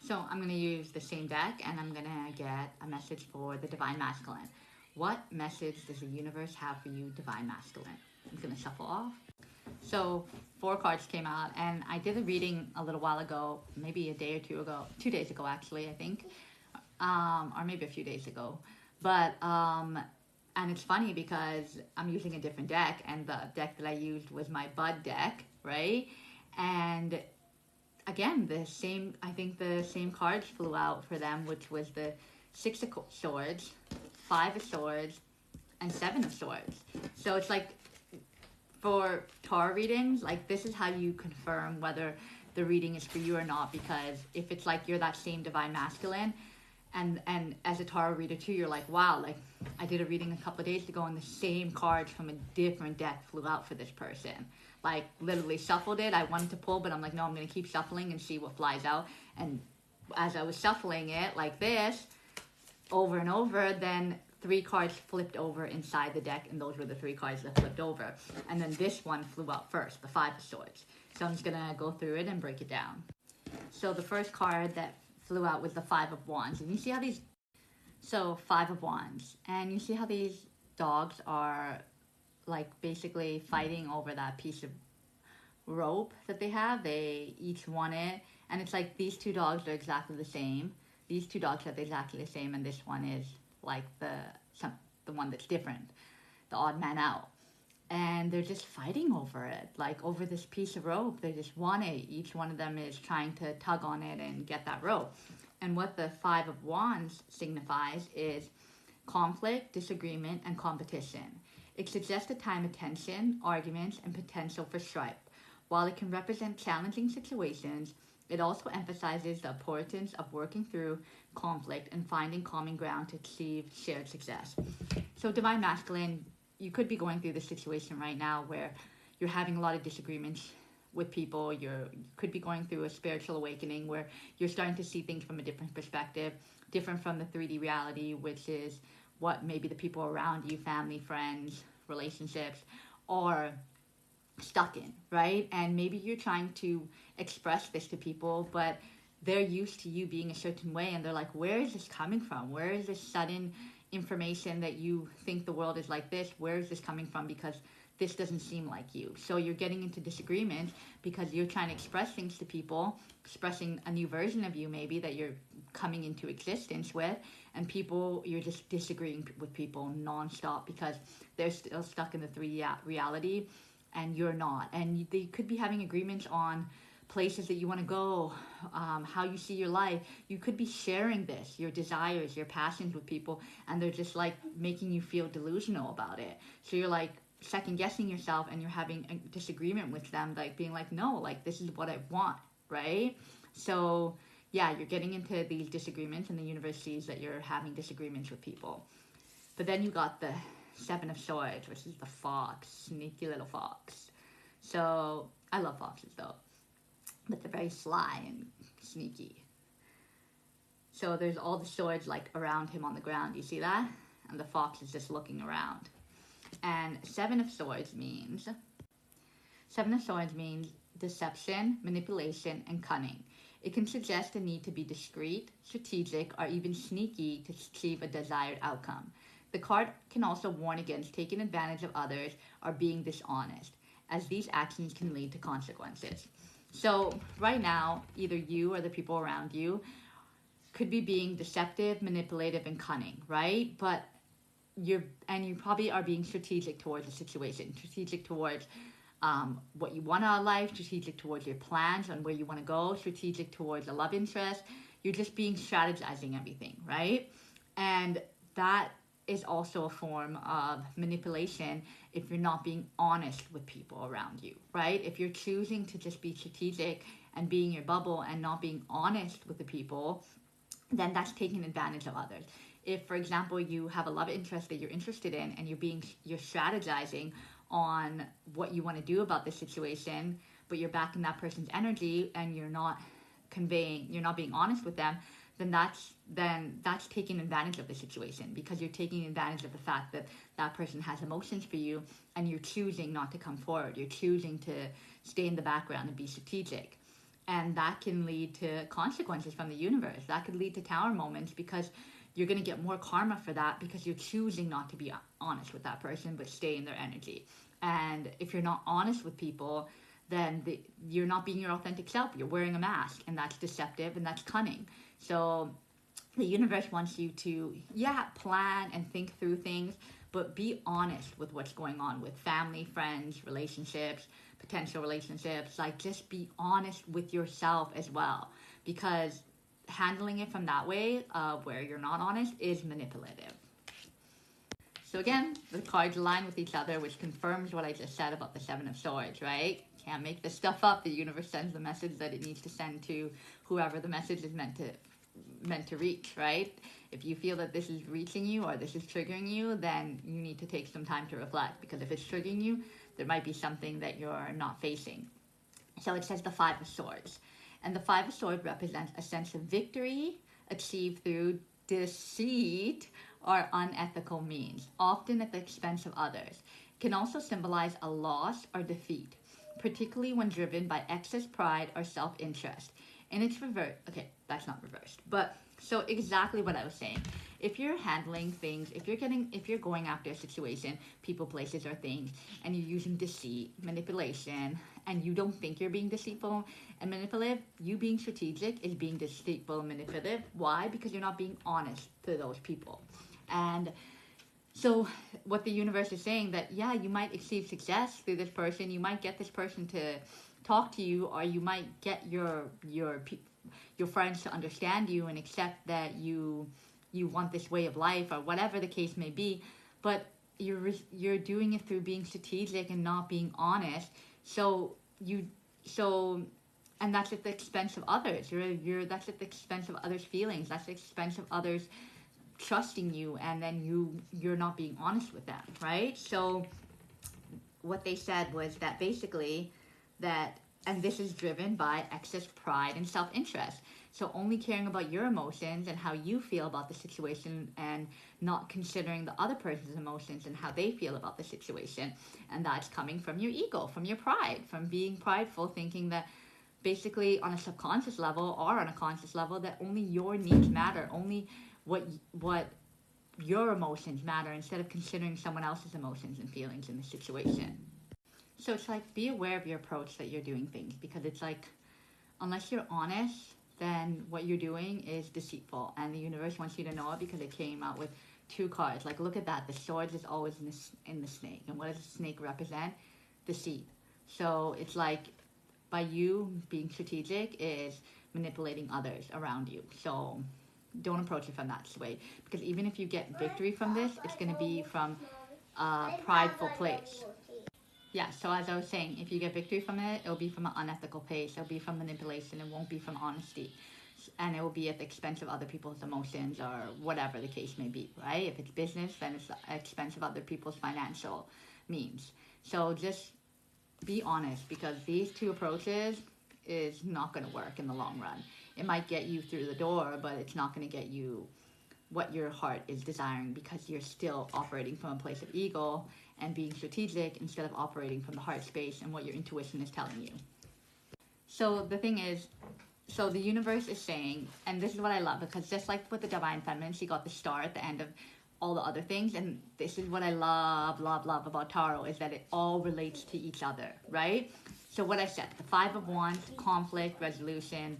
So I'm going to use the same deck and I'm going to get a message for the Divine Masculine. What message does the universe have for you, Divine Masculine? I'm going to shuffle off. So 4 cards came out and I did a reading a little while ago, maybe a day or two ago, 2 days ago actually, I think, or maybe a few days ago. But, and it's funny because I'm using a different deck and the deck that I used was my Bud deck, right? And again, I think the same cards flew out for them, which was the Six of Swords, Five of Swords, and Seven of Swords. So it's like, for tarot readings, like this is how you confirm whether the reading is for you or not, because if it's like you're that same Divine Masculine, and as a tarot reader too, you're like, wow, like I did a reading a couple of days ago and the same cards from a different deck flew out for this person. Like literally shuffled it. I wanted to pull, but I'm like, no, I'm going to keep shuffling and see what flies out. And as I was shuffling it like this over and over, then 3 cards flipped over inside the deck, and those were the 3 cards that flipped over. And then this one flew out first, the Five of Swords. So I'm just going to go through it and break it down. So the first card that flew out was the Five of Wands. And you see how these... So, Five of Wands. And you see how these dogs are, like, basically fighting over that piece of rope that they have. They each want it. And it's like these 2 dogs are exactly the same. These 2 dogs are exactly the same. And this one is, like, the one that's different. The odd man out. And they're just fighting over it, like over this piece of rope. They just want it. Each one of them is trying to tug on it and get that rope. And what the Five of Wands signifies is conflict, disagreement, and competition. It suggests a time of tension, arguments, and potential for strife. While it can represent challenging situations, it also emphasizes the importance of working through conflict and finding common ground to achieve shared success. So Divine Masculine, you could be going through this situation right now where you're having a lot of disagreements with people. You could be going through a spiritual awakening where you're starting to see things from a different perspective, different from the 3D reality, which is what maybe the people around you, family, friends, relationships, are stuck in, right? And maybe you're trying to express this to people, but they're used to you being a certain way, and they're like, where is this coming from? Where is this sudden information that you think the world is like this? Where is this coming from? Because this doesn't seem like you. So you're getting into disagreement because you're trying to express things to people, expressing a new version of you maybe that you're coming into existence with, and people, you're just disagreeing with people nonstop because they're still stuck in the 3D reality and you're not. And they could be having agreements on places that you want to go, how you see your life. You could be sharing this, your desires, your passions with people, and they're just like making you feel delusional about it. So you're like second guessing yourself, and you're having a disagreement with them, like being like, no, like this is what I want, right? So yeah, you're getting into these disagreements, and the universe sees that you're having disagreements with people. But then you got the Seven of Swords, which is the fox, sneaky little fox. So I love foxes though, but they're very sly and sneaky. So there's all the swords like around him on the ground. You see that? And the fox is just looking around. And Seven of Swords means deception, manipulation, and cunning. It can suggest a need to be discreet, strategic, or even sneaky to achieve a desired outcome. The card can also warn against taking advantage of others or being dishonest, as these actions can lead to consequences. So right now, either you or the people around you could be being deceptive, manipulative, and cunning, right? But you probably are being strategic towards the situation, strategic towards what you want out of life, strategic towards your plans and where you want to go, strategic towards a love interest. You're just being strategizing everything, right? And that is also a form of manipulation if you're not being honest with people around you, right? If you're choosing to just be strategic and be in your bubble and not being honest with the people, then that's taking advantage of others. If, for example, you have a love interest that you're interested in and you're strategizing on what you want to do about this situation, but you're back in that person's energy and you're not being honest with them, then that's taking advantage of the situation, because you're taking advantage of the fact that that person has emotions for you and you're choosing not to come forward. You're choosing to stay in the background and be strategic. And that can lead to consequences from the universe. That could lead to tower moments because you're going to get more karma for that because you're choosing not to be honest with that person but stay in their energy. And if you're not honest with people, then you're not being your authentic self. You're wearing a mask, and that's deceptive and that's cunning. So the universe wants you to, yeah, plan and think through things, but be honest with what's going on with family, friends, relationships, potential relationships. Like, just be honest with yourself as well, because handling it from that way, where you're not honest, is manipulative. So again, the cards align with each other, which confirms what I just said about the Seven of Swords, right? Can't make this stuff up. The universe sends the message that it needs to send to whoever the message is meant to reach, right? If you feel that this is reaching you or this is triggering you, then you need to take some time to reflect, because if it's triggering you, there might be something that you're not facing. So it says the Five of Swords. And the Five of Swords represents a sense of victory achieved through deceit or unethical means, often at the expense of others. It can also symbolize a loss or defeat, particularly when driven by excess pride or self-interest. And it's reversed. Okay, that's not reversed. But so exactly what I was saying. If you're handling things, if you're going after a situation, people, places, or things, and you're using deceit, manipulation, and you don't think you're being deceitful and manipulative, you being strategic is being deceitful and manipulative. Why? Because you're not being honest to those people. And so what the universe is saying, that yeah, you might achieve success through this person, you might get this person to talk to you, or you might get your friends to understand you and accept that you want this way of life, or whatever the case may be, but you're doing it through being strategic and not being honest. And that's at the expense of others. That's at the expense of others' feelings. That's at the expense of others trusting you, and then you're not being honest with them, right? So what they said was that basically that, and this is driven by excess pride and self-interest. So only caring about your emotions and how you feel about the situation, and not considering the other person's emotions and how they feel about the situation. And that's coming from your ego, from your pride, from being prideful, thinking that basically on a subconscious level or on a conscious level that only your needs matter, only what your emotions matter, instead of considering someone else's emotions and feelings in the situation. So it's like, be aware of your approach that you're doing things, because it's like, unless you're honest, then what you're doing is deceitful, and the universe wants you to know it, because it came out with two cards. Like, look at that, the swords is always in the snake, and what does the snake represent? Deceit. So it's like, by you being strategic is manipulating others around you. So don't approach it from that way, because even if you get victory from this, it's going to be from a prideful place. Yeah, so as I was saying, if you get victory from it, it'll be from an unethical place. It'll be from manipulation. It won't be from honesty. And it will be at the expense of other people's emotions, or whatever the case may be, right? If it's business, then it's at the expense of other people's financial means. So just be honest, because these two approaches is not going to work in the long run. It might get you through the door, but it's not going to get you what your heart is desiring, because you're still operating from a place of ego and being strategic, instead of operating from the heart space and what your intuition is telling you. So the thing is, so the universe is saying, and this is what I love, because just like with the Divine Feminine, she got the star at the end of all the other things, and this is what I love about tarot, is that it all relates to each other, right? So what I said, the Five of Wands, conflict, resolution,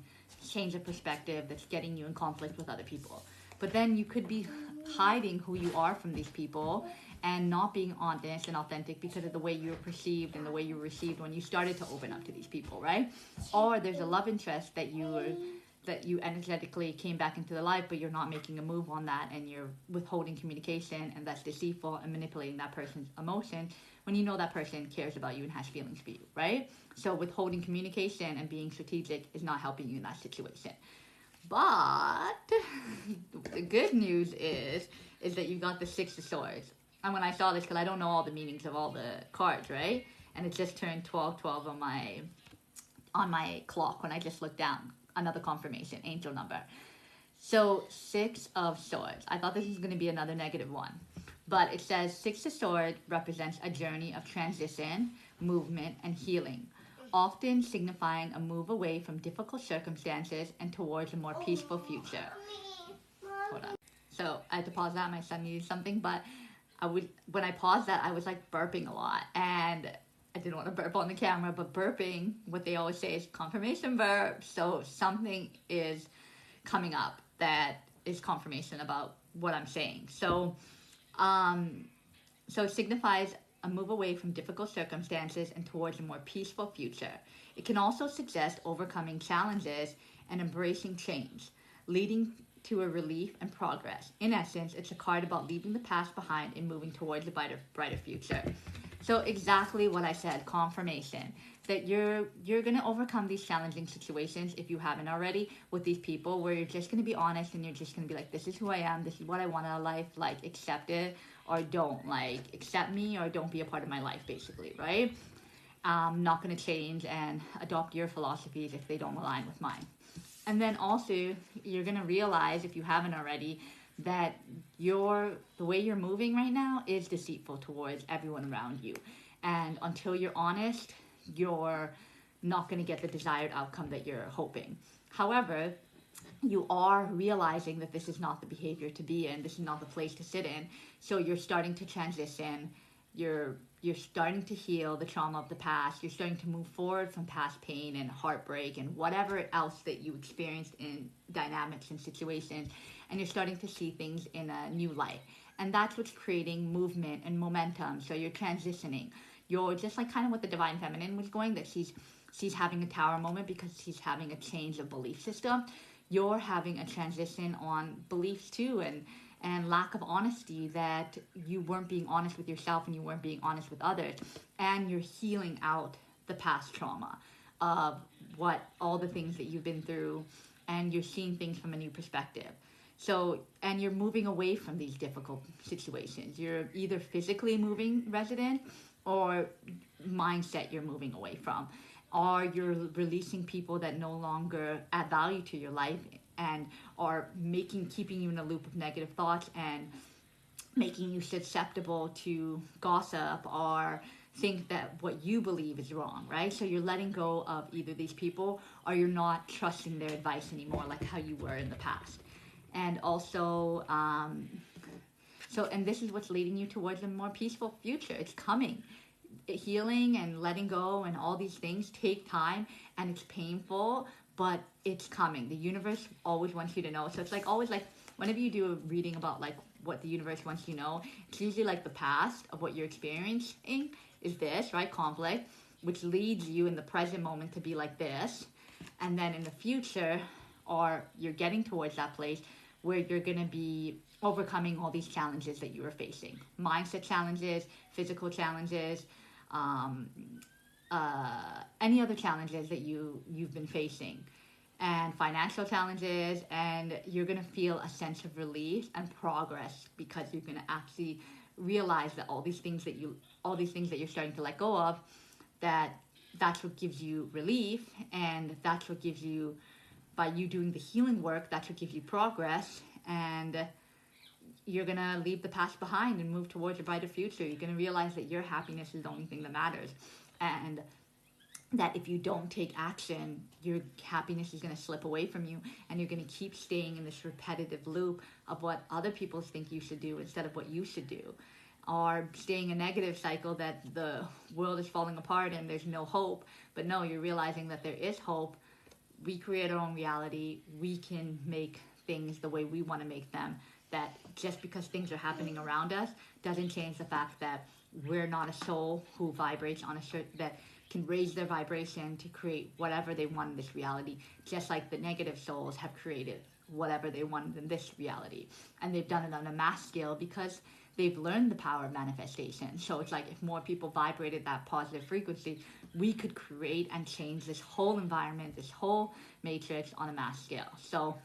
change of perspective, that's getting you in conflict with other people. But then you could be hiding who you are from these people, and not being honest and authentic because of the way you were perceived and the way you were received when you started to open up to these people, right? Or there's a love interest that you energetically came back into the life, but you're not making a move on that, and you're withholding communication, and that's deceitful and manipulating that person's emotion when you know that person cares about you and has feelings for you, right? So withholding communication and being strategic is not helping you in that situation. But the good news is that you got the Six of Swords. And when I saw this, because I don't know all the meanings of all the cards, right? And it just turned 12:12 on my clock when I just looked down. Another confirmation, angel number. So 6 of Swords. I thought this was going to be another negative one. But it says 6 of Swords represents a journey of transition, movement, and healing. often signifying a move away from difficult circumstances and towards a more peaceful future. Hold on. So I had to pause that. My son needed something, but when I paused that, I was like burping a lot, and I didn't want to burp on the camera, but burping, what they always say is confirmation burp. So something is coming up that is confirmation about what I'm saying. So it signifies a move away from difficult circumstances and towards a more peaceful future. It can also suggest overcoming challenges and embracing change, leading to a relief and progress. In essence, it's a card about leaving the past behind and moving towards a brighter future. So exactly what I said, confirmation that you're going to overcome these challenging situations, if you haven't already, with these people, where you're just going to be honest and you're just going to be like, this is who I am, this is what I want out of life, like accept it or don't, like accept me or don't be a part of my life, basically, right? I'm not going to change and adopt your philosophies if they don't align with mine. And then also, you're going to realize, if you haven't already, that the way you're moving right now is deceitful towards everyone around you. And until you're honest, you're not going to get the desired outcome that you're hoping. However, you are realizing that this is not the behavior to be in, this is not the place to sit in. So you're starting to transition, you're starting to heal the trauma of the past, you're starting to move forward from past pain and heartbreak and whatever else that you experienced in dynamics and situations, and you're starting to see things in a new light. And that's what's creating movement and momentum. So you're transitioning. You're just like kind of what the Divine Feminine was going, that she's having a tower moment because she's having a change of belief system. You're having a transition on beliefs too, and lack of honesty, that you weren't being honest with yourself and you weren't being honest with others. And you're healing out the past trauma of all the things that you've been through, and you're seeing things from a new perspective. So, and you're moving away from these difficult situations. You're either physically moving, resident, or mindset you're moving away from. Or you're releasing people that no longer add value to your life and are keeping you in a loop of negative thoughts and making you susceptible to gossip or think that what you believe is wrong, right? So you're letting go of either these people, or you're not trusting their advice anymore like how you were in the past. And also, and this is what's leading you towards a more peaceful future. It's coming. Healing and letting go and all these things take time, and it's painful, but it's coming. The universe always wants you to know. So it's like always, like whenever you do a reading about like what the universe wants you to know, it's usually like the past of what you're experiencing is this, right? Conflict, which leads you in the present moment to be like this. And then in the future, or you're getting towards that place where you're going to be overcoming all these challenges that you are facing. Mindset challenges, physical challenges, any other challenges that you've been facing, and financial challenges, and you're going to feel a sense of relief and progress, because you're going to actually realize that all these things that you're starting to let go of, that's what gives you relief, and that's what gives you, by you doing the healing work, that's what gives you progress. And you're going to leave the past behind and move towards a brighter future. You're going to realize that your happiness is the only thing that matters. And that if you don't take action, your happiness is going to slip away from you. And you're going to keep staying in this repetitive loop of what other people think you should do instead of what you should do. Or staying a negative cycle that the world is falling apart and there's no hope. But no, you're realizing that there is hope. We create our own reality. We can make things the way we want to make them. That just because things are happening around us doesn't change the fact that we're not a soul who vibrates on that can raise their vibration to create whatever they want in this reality, just like the negative souls have created whatever they wanted in this reality. And they've done it on a mass scale because they've learned the power of manifestation. So it's like if more people vibrated that positive frequency, we could create and change this whole environment, this whole matrix on a mass scale. So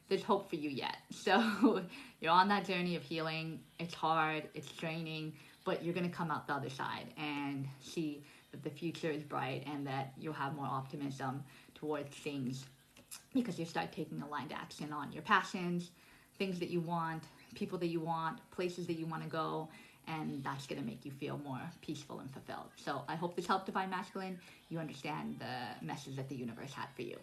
there's hope for you yet. So you're on that journey of healing. It's hard, it's draining, but you're going to come out the other side and see that the future is bright, and that you'll have more optimism towards things, because you start taking aligned action on your passions, things that you want, people that you want, places that you want to go, and that's going to make you feel more peaceful and fulfilled. So I hope this helped, Divine Masculine. You understand the message that the universe had for you.